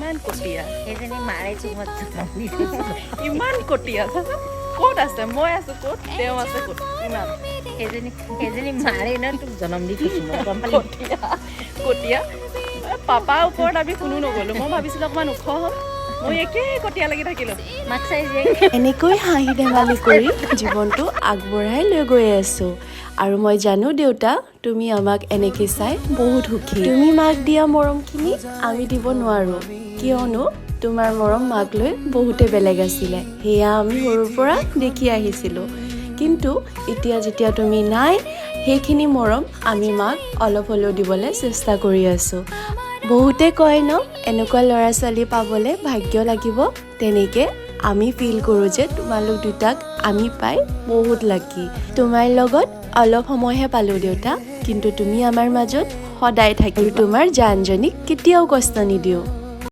ইমান কটীয়া সেইজনী মাৰে চুমত জন্ম দি থৈছে ইমান কটীয়া ক'ত আছে মই আছো ক'ত তেওঁ আছে ক'ত ইমান সেইজনী মাৰে ন তোক জন্ম দি থৈছো মই গম পালি কটীয়া পাপাৰ ওপৰত আমি কোনো নগ'লো মই ভাবিছিলোঁ অকণমান ওখ হ'ম মই একেই কটীয়া লাগি থাকিলোঁ মাক চাই যে এনেকৈ হাঁহি ধেমালি কৰি জীৱনটো আগবঢ়াই লৈ গৈ আছোঁ আৰু মই জানো দেউতা তুমি আমাক এনেকৈ চাই বহুত সুখী তুমি মাক দিয়া মৰমখিনি আমি দিব নোৱাৰোঁ কিয়নো তোমাৰ মৰম মাক লৈ বহুতে বেলেগ আছিলে সেয়া আমি সৰুৰ পৰা দেখি আহিছিলোঁ কিন্তু এতিয়া যেতিয়া তুমি নাই সেইখিনি মৰম আমি মাক অলপ হ'লেও দিবলৈ চেষ্টা কৰি আছোঁ বহুতে কয় ন এনেকুৱা ল'ৰা ছোৱালী পাবলৈ ভাগ্য লাগিব তেনেকৈ আমি ফিল কৰোঁ যে তোমালোক দুটাক আমি পাই বহুত লাকি তোমাৰ লগত অলপ সময়হে পালোঁ দেউতা কিন্তু তুমি আমাৰ মাজত সদায় থাকিবা তোমাৰ জানজনীক কেতিয়াও কষ্ট নিদিওঁ